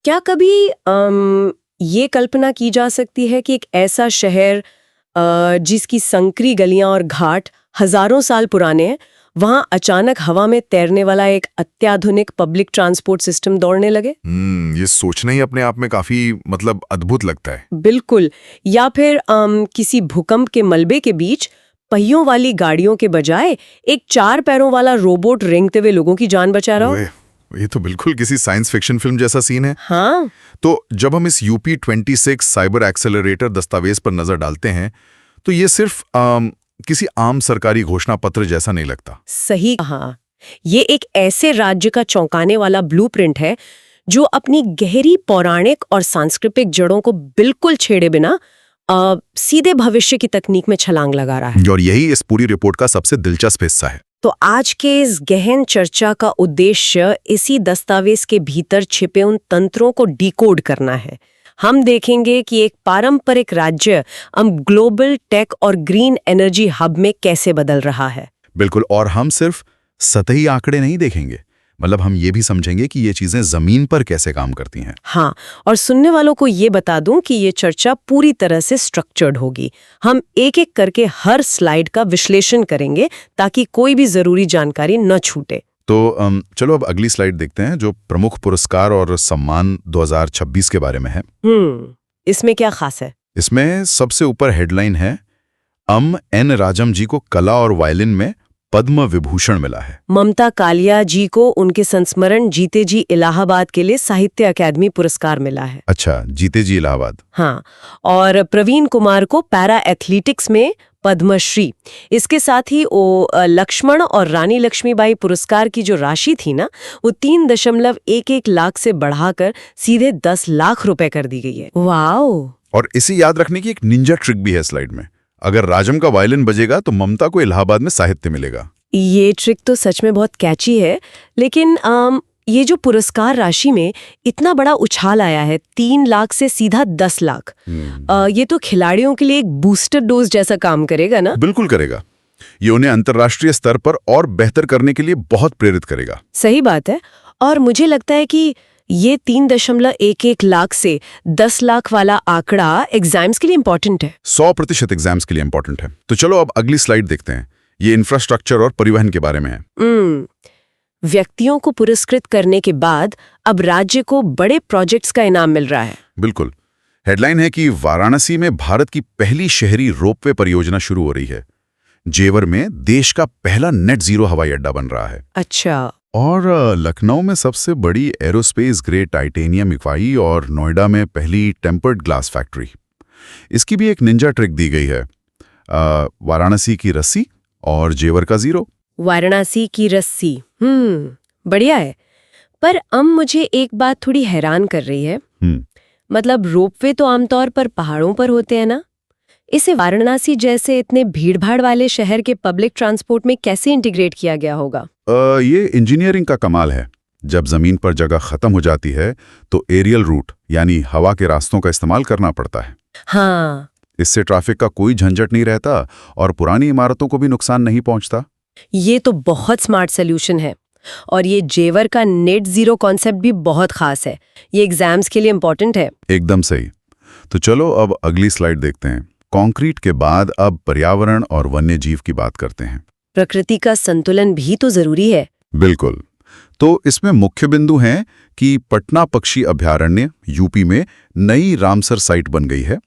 क्या कभी ये कल्पना की जा सकती है कि एक ऐसा शहर जिसकी संकरी गलियां और घाट हजारों साल पुराने हैं, वहां अचानक हवा में तैरने वाला एक अत्याधुनिक पब्लिक ट्रांसपोर्ट सिस्टम दौड़ने लगे? ये सोचना ही अपने आप में काफी अद्भुत लगता है। बिल्कुल। या फिर किसी भूकंप के मलबे के बीच पहियों वाली गाड़ियों के बजाय एक 4 पैरों वाला रोबोट रेंगते हुए लोगों की जान बचा रहा हो। ये तो बिल्कुल किसी साइंस फिक्शन फिल्म जैसा सीन है। हाँ। तो जब हम इस UP26 साइबर एक्सेलरेटर दस्तावेज पर नजर डालते हैं तो ये सिर्फ किसी आम सरकारी घोषणा पत्र जैसा नहीं लगता। सही कहा। ये एक ऐसे राज्य का चौंकाने वाला ब्लूप्रिंट है जो अपनी गहरी पौराणिक और सांस्कृतिक जड़ों को बिल्कुल छेड़े बिना सीधे भविष्य की तकनीक में छलांग लगा रहा है। और यही इस पूरी रिपोर्ट का सबसे दिलचस्प हिस्सा है। तो आज के इस गहन चर्चा का उद्देश्य इसी दस्तावेज के भीतर छिपे उन तंत्रों को डिकोड करना है। हम देखेंगे कि एक पारंपरिक राज्य अब ग्लोबल टेक और ग्रीन एनर्जी हब में कैसे बदल रहा है। बिल्कुल। और हम सिर्फ सतही आंकड़े नहीं देखेंगे, हम ये भी समझेंगे कि ये चीजें जमीन पर कैसे काम करती हैं। हाँ, और सुनने वालों को ये बता दूं कि ये चर्चा पूरी तरह से स्ट्रक्चर्ड होगी। हम एक एक करके हर स्लाइड का विश्लेषण करेंगे ताकि कोई भी जरूरी जानकारी न छूटे। तो चलो अब अगली स्लाइड देखते हैं जो प्रमुख पुरस्कार और सम्मान 2026 के बारे में है। इसमें क्या खास है? इसमें सबसे ऊपर हेडलाइन है N. राजम जी को कला और वायलिन में पद्म विभूषण मिला है। ममता कालिया जी को उनके संस्मरण जीते जी इलाहाबाद के लिए साहित्य अकादमी पुरस्कार मिला है। अच्छा, जीते जी इलाहाबाद। हाँ, और प्रवीण कुमार को पैरा एथलेटिक्स में पद्मश्री। इसके साथ ही वो लक्ष्मण और रानी लक्ष्मीबाई पुरस्कार की जो राशि थी ना, वो 3.11 लाख से बढ़ाकर सीधे 10 लाख रुपए कर दी गई है। वाओ! और इसे याद रखने की एक निंजा ट्रिक भी है स्लाइड में। अगर राजम का वायलिन बजेगा तो ममता को इलाहाबाद में साहित्य मिलेगा। ये ट्रिक तो सच में बहुत कैची है, लेकिन ये जो पुरस्कार राशि में इतना बड़ा उछाल आया है, 3 लाख से सीधा 10 लाख, ये तो खिलाड़ियों के लिए एक बूस्टर डोज जैसा काम करेगा ना? बिल्कुल करेगा। ये उन्हें अंतर्राष्ट्रीय स्तर पर और बेहतर करने के लिए बहुत प्रेरित करेगा। सही बात है। और मुझे लगता है कि ये 3.11 लाख से 10 लाख वाला आंकड़ा एग्जाम्स के लिए इम्पोर्टेंट है। 100% एग्जाम्स के लिए इम्पोर्टेंट है। तो चलो अब अगली स्लाइड देखते हैं। ये इंफ्रास्ट्रक्चर और परिवहन के बारे में है। व्यक्तियों को पुरस्कृत करने के बाद अब राज्य को बड़े प्रोजेक्ट्स का इनाम मिल रहा है। बिल्कुल। हेडलाइन है कि वाराणसी में भारत की पहली शहरी रोपवे परियोजना शुरू हो रही है। जेवर में देश का पहला नेट जीरो हवाई अड्डा बन रहा है। अच्छा। और लखनऊ में सबसे बड़ी एरोस्पेस ग्रेड टाइटेनियम इकाई और नोएडा में पहली टेम्पर्ड ग्लास फैक्ट्री। इसकी भी एक निंजा ट्रिक दी गई है। वाराणसी की रस्सी और जेवर का जीरो। वाराणसी की रस्सी, बढ़िया है। पर अब मुझे एक बात थोड़ी हैरान कर रही है। रोपवे तो आमतौर पर पहाड़ों पर होते हैं ना, इसे वाराणसी जैसे इतने भीड़भाड़ वाले शहर के पब्लिक ट्रांसपोर्ट में कैसे इंटीग्रेट किया गया होगा? ये इंजीनियरिंग का कमाल है। जब जमीन पर जगह खत्म हो जाती है तो एरियल रूट यानी हवा के रास्तों का इस्तेमाल करना पड़ता है। हाँ, इससे ट्रैफिक का कोई झंझट नहीं रहता और पुरानी इमारतों को भी नुकसान नहीं पहुंचता। ये तो बहुत स्मार्ट सोल्यूशन है। और ये जेवर का नेट जीरो कॉन्सेप्ट भी बहुत खास है। ये एग्जाम्स के लिए इम्पोर्टेंट है। एकदम सही। तो चलो अब अगली स्लाइड देखते हैं। कंक्रीट के बाद अब पर्यावरण और वन्य जीव की बात करते हैं। प्रकृति का संतुलन भी तो जरूरी है। बिल्कुल। तो इसमें मुख्य बिंदु हैं कि पटना पक्षी अभयारण्य यूपी में नई रामसर साइट बन गई है।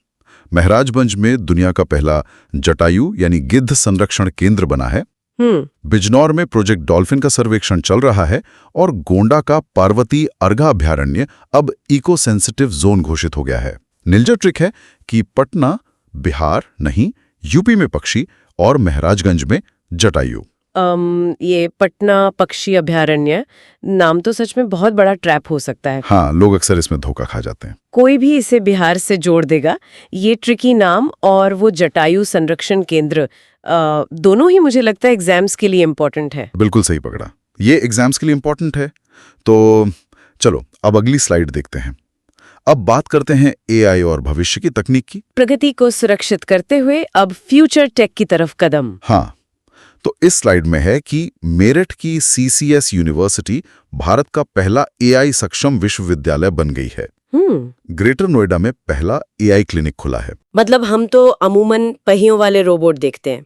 महराजगंज में दुनिया का पहला जटायु यानी गिद्ध संरक्षण केंद्र बना है। बिजनौर में प्रोजेक्ट डॉल्फिन का सर्वेक्षण चल रहा है और गोंडा का पार्वती अर्घा अभयारण्य अब इको सेंसिटिव जोन घोषित हो गया है। निंजा ट्रिक है कि पटना बिहार नहीं, यूपी में पक्षी और महराजगंज में जटायु। ये पटना पक्षी अभयारण्य नाम तो सच में बहुत बड़ा ट्रैप हो सकता है। हाँ, लोग अक्सर इसमें धोखा खा जाते हैं। कोई भी इसे बिहार से जोड़ देगा। ये ट्रिकी नाम और वो जटायु संरक्षण केंद्र दोनों ही मुझे लगता है एग्जाम्स के लिए इम्पोर्टेंट है। बिल्कुल सही पकड़ा, ये एग्जाम्स के लिए इम्पोर्टेंट है। तो चलो अब अगली स्लाइड देखते हैं। अब बात करते हैं AI और भविष्य की तकनीक की। प्रगति को सुरक्षित करते हुए अब फ्यूचर टेक की तरफ कदम। हाँ, तो इस स्लाइड में है कि मेरठ की CCS यूनिवर्सिटी भारत का पहला AI सक्षम विश्वविद्यालय बन गई है। ग्रेटर नोएडा में पहला AI क्लिनिक खुला है। मतलब हम तो अमूमन पहियों वाले रोबोट देखते हैं,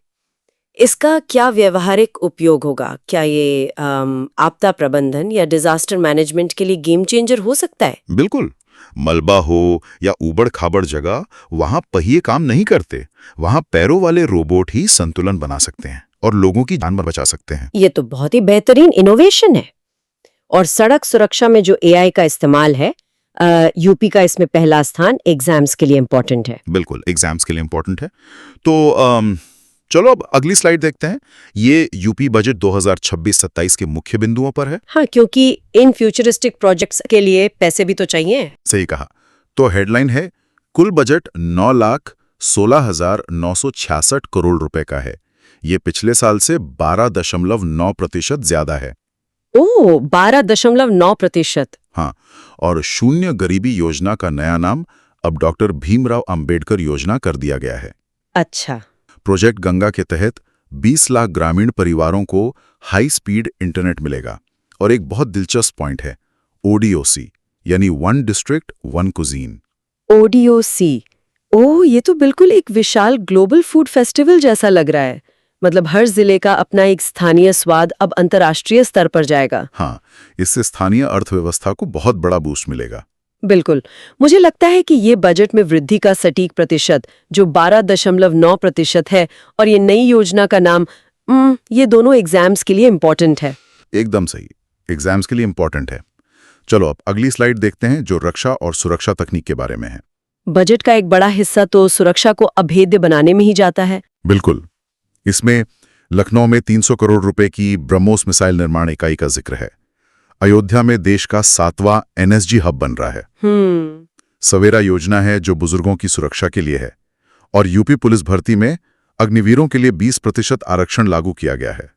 इसका क्या व्यवहारिक उपयोग होगा? क्या ये आपदा प्रबंधन या डिजास्टर मैनेजमेंट के लिए गेम चेंजर हो सकता है? बिल्कुल। मलबा हो या ऊबड़ खाबड़ जगह, वहां पहिए काम नहीं करते। वहां पैरों वाले रोबोट ही संतुलन बना सकते हैं और लोगों की जान बचा सकते हैं। ये तो बहुत ही बेहतरीन इनोवेशन है। और सड़क सुरक्षा में जो AI का इस्तेमाल है, यूपी का इसमें पहला स्थान एग्जाम्स के लिए इम्पोर्टेंट है। बिल्कुल, एग्जाम्स के लिए इम्पोर्टेंट है। तो चलो अब अगली स्लाइड देखते हैं। ये यूपी बजट 2026-27 के मुख्य बिंदुओं पर है। हाँ, क्योंकि इन फ्यूचरिस्टिक प्रोजेक्ट्स के लिए पैसे भी तो चाहिए। सही कहा। तो हेडलाइन है, कुल बजट 9,16,966 करोड़ रुपए का है। ये पिछले साल से 12.9% ज्यादा है। ओह, 12.9%। हाँ, और शून्य गरीबी योजना का नया नाम अब डॉक्टर भीमराव अंबेडकर योजना कर दिया गया है। अच्छा। प्रोजेक्ट गंगा के तहत 20 लाख ग्रामीण परिवारों को हाई स्पीड इंटरनेट मिलेगा। और एक बहुत दिलचस्प पॉइंट है, ODOC यानी one district one cuisine. ODOC, ओह, ये तो बिल्कुल एक विशाल ग्लोबल फूड फेस्टिवल जैसा लग रहा है। मतलब हर जिले का अपना एक स्थानीय स्वाद अब अंतर्राष्ट्रीय स्तर पर जाएगा। हाँ, इससे स्थानीय अर्थव्यवस्था को बहुत बड़ा बूस्ट मिलेगा। बिल्कुल। मुझे लगता है कि ये बजट में वृद्धि का सटीक प्रतिशत जो 12.9% है और ये नई योजना का नाम, ये दोनों एग्जाम्स के लिए इम्पोर्टेंट है। एकदम सही, एग्जाम्स के लिए इम्पोर्टेंट है। चलो अब अगली स्लाइड देखते हैं जो रक्षा और सुरक्षा तकनीक के बारे में है। बजट का एक बड़ा हिस्सा तो सुरक्षा को अभेद्य बनाने में ही जाता है। बिल्कुल। इसमें लखनऊ में 300 करोड़ रुपए की ब्रह्मोस मिसाइल निर्माण इकाई का जिक्र है। अयोध्या में देश का 7वां NSG हब बन रहा है। सवेरा योजना है जो बुजुर्गों की सुरक्षा के लिए है। और यूपी पुलिस भर्ती में अग्निवीरों के लिए 20% आरक्षण लागू किया गया है।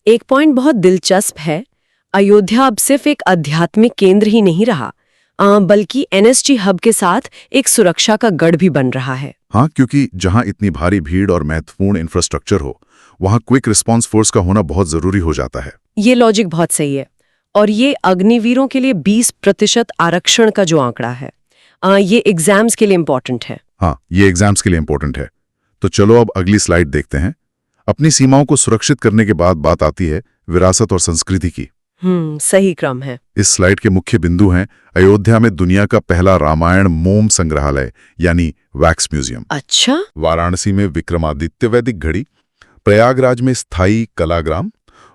एक पॉइंट बहुत दिलचस्प है, अयोध्या अब सिर्फ एक आध्यात्मिक केंद्र ही नहीं रहा, बल्कि NSG हब के साथ एक सुरक्षा का गढ़ भी बन रहा है। हाँ, क्योंकि जहां इतनी भारी भीड़ और महत्वपूर्ण इंफ्रास्ट्रक्चर हो, वहां क्विक रिस्पांस फोर्स का होना बहुत जरूरी हो जाता है। ये लॉजिक बहुत सही है। और ये अग्निवीरों के लिए 20% आरक्षण का जो आंकड़ा है, ये एग्जाम्स के लिए इम्पोर्टेंट है। हाँ, ये एग्जाम्स के लिए इम्पोर्टेंट है। तो चलो अब अगली स्लाइड देखते हैं। अपनी सीमाओं को सुरक्षित करने के बाद बात आती है विरासत और संस्कृति की। सही क्रम है। इस स्लाइड के मुख्य बिंदु हैं अयोध्या में दुनिया का पहला रामायण मोम संग्रहालय यानी वैक्स म्यूजियम। अच्छा। वाराणसी में विक्रमादित्य वैदिक घड़ी, प्रयागराज में स्थायी कलाग्राम,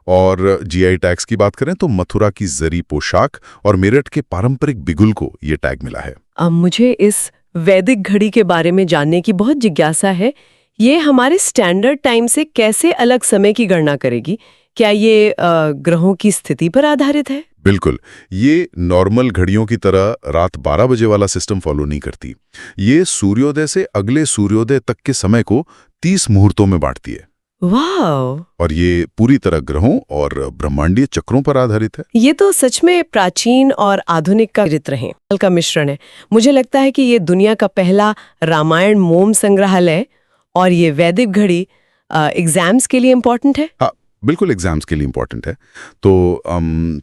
और GI टैग्स की बात करें तो मथुरा की जरी पोशाक और मेरठ के पारंपरिक बिगुल को ये टैग मिला है। अब मुझे इस वैदिक घड़ी के बारे में जानने की बहुत जिज्ञासा है। ये हमारे स्टैंडर्ड टाइम से कैसे अलग समय की गणना करेगी? क्या ये ग्रहों की स्थिति पर आधारित है? बिल्कुल, ये नॉर्मल घड़ियों की तरह रात 12 बजे वाला सिस्टम फॉलो नहीं करती। ये सूर्योदय से अगले सूर्योदय तक के समय को 30 मुहूर्तों में बांटती है। वाह! और ये पूरी तरह ग्रहों और ब्रह्मांडीय चक्रों पर आधारित है। ये तो सच में प्राचीन और आधुनिक का चित्र है, का मिश्रण है। मुझे लगता है कि ये दुनिया का पहला रामायण मोम संग्रहालय और ये वैदिक घड़ी एग्जाम्स के लिए इम्पोर्टेंट है। हाँ, बिल्कुल एग्जाम्स के लिए इम्पोर्टेंट है। तो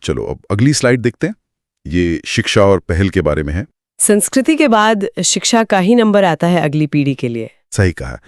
चलो अब अगली स्लाइड देखते हैं। ये शिक्षा और पहल के बारे में है। संस्कृति के बाद शिक्षा का ही नंबर आता है अगली पीढ़ी के लिए। सही कहा।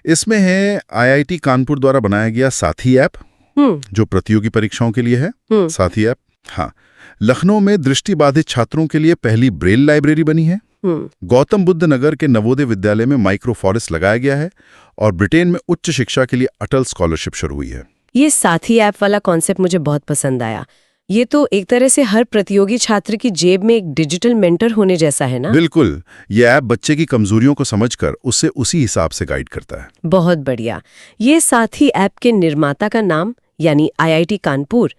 इसमें है IIT कानपुर द्वारा बनाया गया साथी ऐप, जो प्रतियोगी परीक्षाओं के लिए है। साथी ऐप। हाँ, लखनऊ में दृष्टिबाधित छात्रों के लिए पहली ब्रेल लाइब्रेरी बनी है। गौतम बुद्ध नगर के नवोदय विद्यालय में माइक्रो फॉरेस्ट लगाया गया है। और ब्रिटेन में उच्च शिक्षा के लिए अटल स्कॉलरशिप शुरू हुई है। ये साथी ऐप वाला कॉन्सेप्ट मुझे बहुत पसंद आया। ये तो एक तरह से हर प्रतियोगी छात्र की जेब में एक डिजिटल मेंटर होने जैसा है ना? बिल्कुल, ये ऐप बच्चे की कमजोरियों को समझकर उसे उसी हिसाब से गाइड करता है। बहुत बढ़िया। ये साथी ऐप के निर्माता का नाम यानी IIT कानपुर,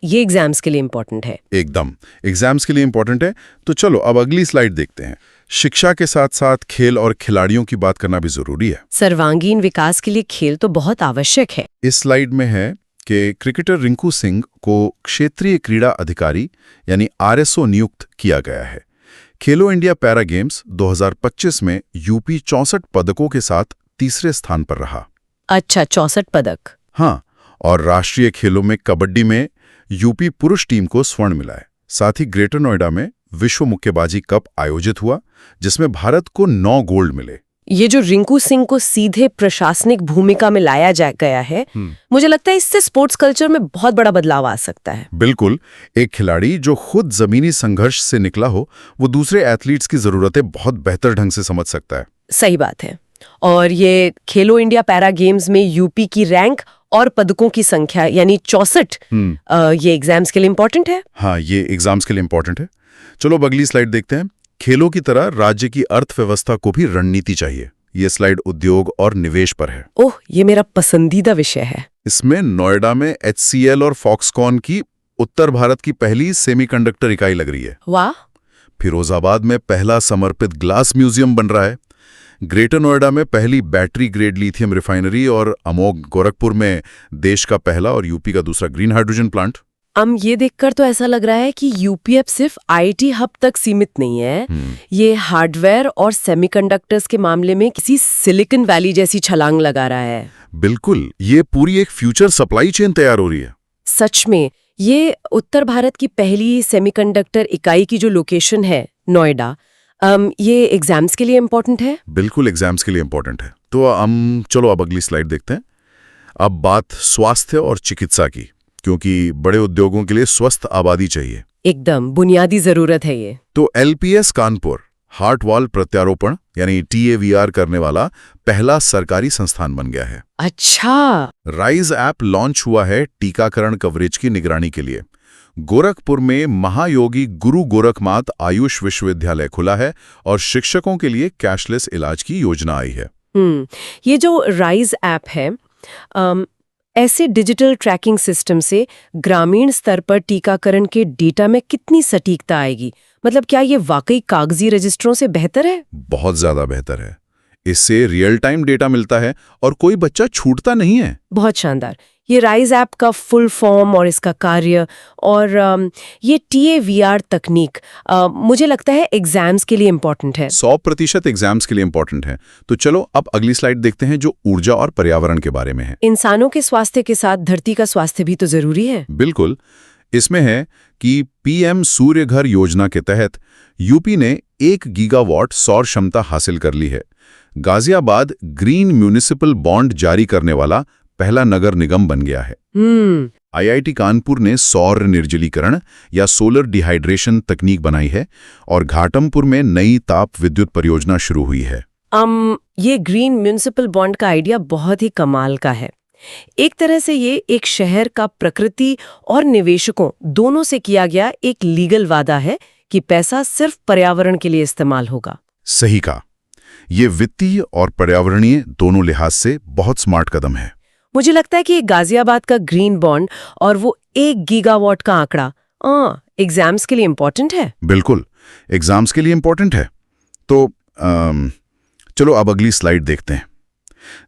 ये एग्जाम्स के लिए इम्पोर्टेंट है। एकदम, एग्जाम्स के लिए इम्पोर्टेंट है। तो चलो अब अगली स्लाइड देखते हैं। शिक्षा के साथ साथ खेल और खिलाड़ियों की बात करना भी जरूरी है। सर्वांगीण विकास के लिए खेल तो बहुत आवश्यक है। इस स्लाइड में है कि क्रिकेटर रिंकू सिंह को क्षेत्रीय क्रीड़ा अधिकारी यानी RSO नियुक्त किया गया है। खेलो इंडिया पैरा गेम्स 2025 में यूपी 64 पदकों के साथ तीसरे स्थान पर रहा। अच्छा, 64 पदक। हाँ, और राष्ट्रीय खेलों में कबड्डी में यूपी पुरुष टीम को स्वर्ण मिला है। साथ ही ग्रेटर नोएडा में विश्व मुक्केबाजी कप आयोजित हुआ, जिसमें भारत को 9 गोल्ड मिले। ये जो रिंकू सिंह को सीधे प्रशासनिक भूमिका में लाया गया है, मुझे लगता है इससे स्पोर्ट्स कल्चर में बहुत बड़ा बदलाव आ सकता है। बिल्कुल, एक खिलाड़ी जो खुद जमीनी संघर्ष से निकला हो, वो दूसरे एथलीट्स की जरूरतें बहुत बेहतर ढंग से समझ सकता है। सही बात है। और ये खेलो इंडिया पैरा गेम्स में यूपी की रैंक और पदकों की संख्या यानी 64, ये एग्जाम्स के लिए इम्पोर्टेंट है। हाँ, ये एग्जाम्स के लिए इम्पोर्टेंट है। चलो अब अगली स्लाइड देखते हैं। खेलों की तरह राज्य की अर्थव्यवस्था को भी रणनीति चाहिए। ये स्लाइड उद्योग और निवेश पर है। ओह, ये मेरा पसंदीदा विषय है। इसमें नोएडा में HCL और फॉक्सकॉन की उत्तर भारत की पहली सेमीकंडक्टर इकाई लग रही है। वाह। फिरोजाबाद में पहला समर्पित ग्लास म्यूजियम बन रहा है। ग्रेटर नोएडा में पहली बैटरी ग्रेड लिथियम रिफाइनरी और अमोघ गोरखपुर में देश का पहला और यूपी का दूसरा ग्रीन हाइड्रोजन प्लांट। ये देखकर तो ऐसा लग रहा है कि यूपी अब सिर्फ IT हब तक सीमित नहीं है। ये हार्डवेयर और सेमीकंडक्टर्स के मामले में किसी सिलिकॉन वैली जैसी छलांग लगा रहा है। बिल्कुल, ये पूरी एक फ्यूचर सप्लाई चेन तैयार हो रही है। सच में, ये उत्तर भारत की पहली सेमीकंडक्टर इकाई की जो लोकेशन है नोएडा, ये एग्जाम्स के लिए इम्पोर्टेंट है। बिल्कुल, एग्जाम्स के लिए इम्पोर्टेंट है। तो चलो अब अगली स्लाइड देखते हैं। अब बात स्वास्थ्य और चिकित्सा की, क्योंकि बड़े उद्योगों के लिए स्वस्थ आबादी चाहिए। एकदम बुनियादी जरूरत है ये। तो LPS कानपुर हार्ट वाल प्रत्यारोपण यानी TAVR करने वाला पहला सरकारी संस्थान बन गया है। अच्छा। राइज ऐप लॉन्च हुआ है टीकाकरण कवरेज की निगरानी के लिए। गोरखपुर में महायोगी गुरु गोरखनाथ आयुष विश्वविद्यालय खुला है और शिक्षकों के लिए कैशलेस इलाज की योजना आई है। ये जो राइज ऐप है, ऐसे डिजिटल ट्रैकिंग सिस्टम से ग्रामीण स्तर पर टीकाकरण के डेटा में कितनी सटीकता आएगी? मतलब क्या ये वाकई कागजी रजिस्ट्रों से बेहतर है? बहुत ज्यादा बेहतर है। इससे रियल टाइम डेटा मिलता है और कोई बच्चा छूटता नहीं है। बहुत शानदार। ये राइज ऐप का फुल फॉर्म और इसका कार्य और ये TAVR तकनीक मुझे लगता है एग्जाम्स के लिए इम्पोर्टेंट है। 100% एग्जाम्स के लिए इम्पोर्टेंट है। तो चलो अब अगली स्लाइड देखते हैं जो ऊर्जा और पर्यावरण के बारे में है। इंसानों के स्वास्थ्य के साथ धरती का स्वास्थ्य भी तो जरूरी है। बिल्कुल। इसमें है कि PM सूर्य घर योजना के तहत यूपी ने 1 गीगावाट सौर क्षमता हासिल कर ली है। गाजियाबाद ग्रीन म्यूनिसिपल बॉन्ड जारी करने वाला पहला नगर निगम बन गया है। IIT कानपुर ने सौर निर्जलीकरण या सोलर डिहाइड्रेशन तकनीक बनाई है और घाटमपुर में नई ताप विद्युत परियोजना शुरू हुई है। ये ग्रीन म्यूनिसिपल बॉन्ड का आइडिया बहुत ही कमाल का है। एक तरह से ये एक शहर का प्रकृति और निवेशकों दोनों से किया गया एक लीगल वादा है कि पैसा सिर्फ पर्यावरण के लिए इस्तेमाल होगा। सही कहा। ये वित्तीय और पर्यावरणीय दोनों लिहाज से बहुत स्मार्ट कदम है। मुझे लगता है कि गाजियाबाद का ग्रीन बॉन्ड और वो 1 गीगावाट का आंकड़ा एग्जाम्स के लिए इम्पोर्टेंट है। बिल्कुल, एग्जाम्स के लिए इम्पोर्टेंट है। तो चलो अब अगली स्लाइड देखते हैं।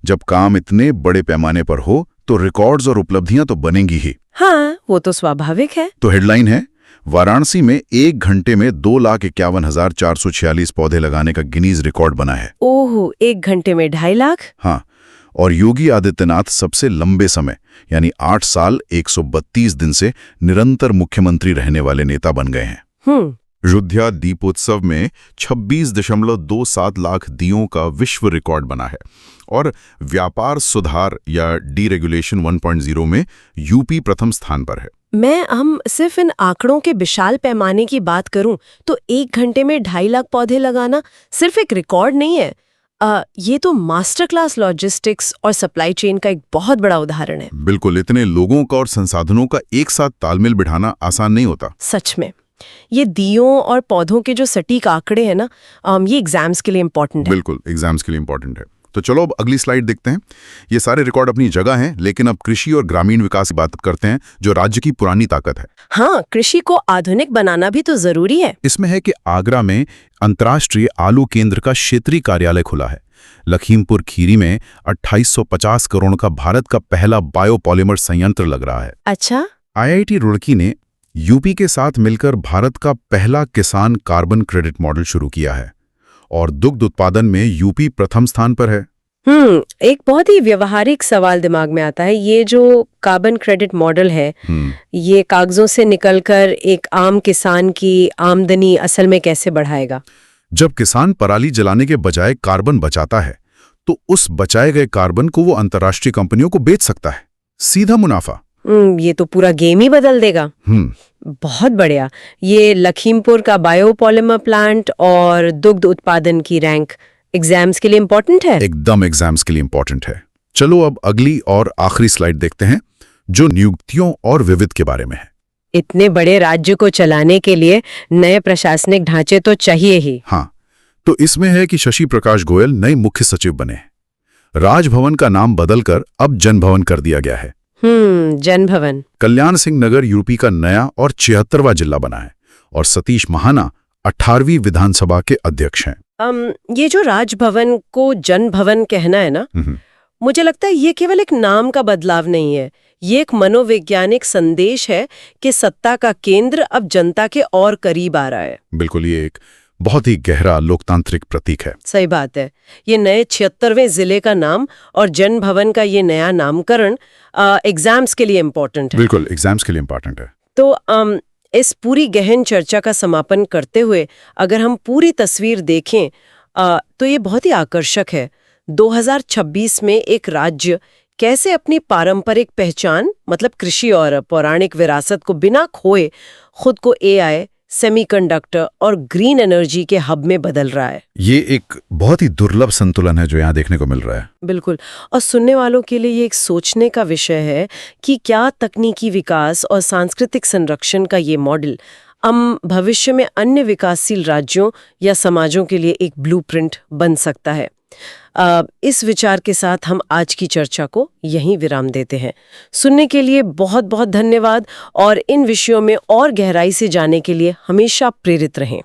जब काम इतने बड़े पैमाने पर हो तो रिकॉर्ड्स और उपलब्धियां तो बनेंगी ही। हाँ, वो तो स्वाभाविक है। तो हेडलाइन है, वाराणसी में 1 घंटे में 2,51,446 पौधे लगाने का गिनीज रिकॉर्ड बना है। ओह, 1 घंटे में 2.5 लाख? हाँ, और योगी आदित्यनाथ सबसे लंबे समय यानी 8 साल 132 दिन से निरंतर मुख्यमंत्री रहने वाले नेता बन गए हैं। अयोध्या दीपोत्सव में 26.27 लाख दियों का विश्व रिकॉर्ड बना है और व्यापार सुधार या डीरेगुलेशन 1.0 में यूपी प्रथम स्थान पर है। हम सिर्फ इन आंकड़ों के विशाल पैमाने की बात करूं तो 1 घंटे में 2.5 लाख पौधे लगाना सिर्फ एक रिकॉर्ड नहीं है, ये तो मास्टर क्लास लॉजिस्टिक्स और सप्लाई चेन का एक बहुत बड़ा उदाहरण है। बिल्कुल, इतने लोगों का और संसाधनों का एक साथ तालमेल बिठाना आसान नहीं होता। सच में। ये दियों और पौधों के जो सटीक आंकड़े हैं ना, ये एग्जाम्स के लिए इम्पोर्टेंट है। बिल्कुल, एग्जाम्स के लिए इम्पोर्टेंट है। तो चलो अब अगली स्लाइड देखते हैं। ये सारे रिकॉर्ड अपनी जगह हैं, लेकिन अब कृषि और ग्रामीण विकास की बात करते हैं, जो राज्य की पुरानी ताकत है। हाँ, कृषि को आधुनिक बनाना भी तो जरूरी है। इसमें है कि आगरा में अंतर्राष्ट्रीय आलू केंद्र का क्षेत्रीय कार्यालय खुला है। लखीमपुर खीरी में 2850 करोड़ का भारत का पहला बायोपॉलिमर संयंत्र लग रहा है। अच्छा। IIT रुड़की ने यूपी के साथ मिलकर भारत का पहला किसान कार्बन क्रेडिट मॉडल शुरू किया है और दुग्ध उत्पादन में यूपी प्रथम स्थान पर है। एक बहुत ही व्यवहारिक सवाल दिमाग में आता है। ये जो कार्बन क्रेडिट मॉडल है, ये कागजों से निकलकर एक आम किसान की आमदनी असल में कैसे बढ़ाएगा? जब किसान पराली जलाने के बजाय कार्बन बचाता है, तो उस बचाए गए कार्बन को वो अंतर्राष्ट्रीय कंपनियों को बेच सकता है। सीधा मुनाफा। ये तो पूरा गेम ही बदल देगा। बहुत बढ़िया। ये लखीमपुर का बायोपॉलिमर प्लांट और दुग्ध उत्पादन की रैंक एग्जाम्स के लिए इम्पोर्टेंट है। एकदम एग्जाम्स के लिए इम्पोर्टेंट है। चलो अब अगली और आखिरी स्लाइड देखते हैं, जो नियुक्तियों और विविध के बारे में है। इतने बड़े राज्य को चलाने के लिए नए प्रशासनिक ढांचे तो चाहिए ही। हाँ, तो इसमें है कि शशि प्रकाश गोयल नए मुख्य सचिव बने। राजभवन का नाम बदलकर अब जनभवन कर दिया गया है। जनभवन। कल्याण सिंह नगर यूपी का नया और 76वां जिला बना है, और सतीश महाना 18वीं विधानसभा के अध्यक्ष हैं। ये जो राजभवन को जनभवन कहना है ना, मुझे लगता है ये केवल एक नाम का बदलाव नहीं है। ये एक मनोवैज्ञानिक संदेश है कि सत्ता का केंद्र अब जनता के और करीब आ रहा है। बिल्कुल, ये एक बहुत ही गहरा लोकतांत्रिक प्रतीक है। सही बात है। ये नए 76वें जिले का नाम और जनभवन का ये नया नामकरण एग्जाम्स के लिए इम्पोर्टेंट है। बिल्कुल, एग्जाम्स के लिए इम्पोर्टेंट है। तो इस पूरी गहन चर्चा का समापन करते हुए अगर हम पूरी तस्वीर देखें तो ये बहुत ही आकर्षक है। 2026 में एक राज्य कैसे अपनी पारंपरिक पहचान, मतलब कृषि और पौराणिक विरासत को बिना खोए खुद को एआई, सेमीकंडक्टर और ग्रीन एनर्जी के हब में बदल रहा है। ये एक बहुत ही दुर्लभ संतुलन है जो यहाँ देखने को मिल रहा है। बिल्कुल, और सुनने वालों के लिए ये एक सोचने का विषय है कि क्या तकनीकी विकास और सांस्कृतिक संरक्षण का ये मॉडल भविष्य में अन्य विकासशील राज्यों या समाजों के लिए एक ब्लूप्रिंट बन सकता है। इस विचार के साथ हम आज की चर्चा को यहीं विराम देते हैं। सुनने के लिए बहुत बहुत धन्यवाद, और इन विषयों में और गहराई से जानने के लिए हमेशा प्रेरित रहें।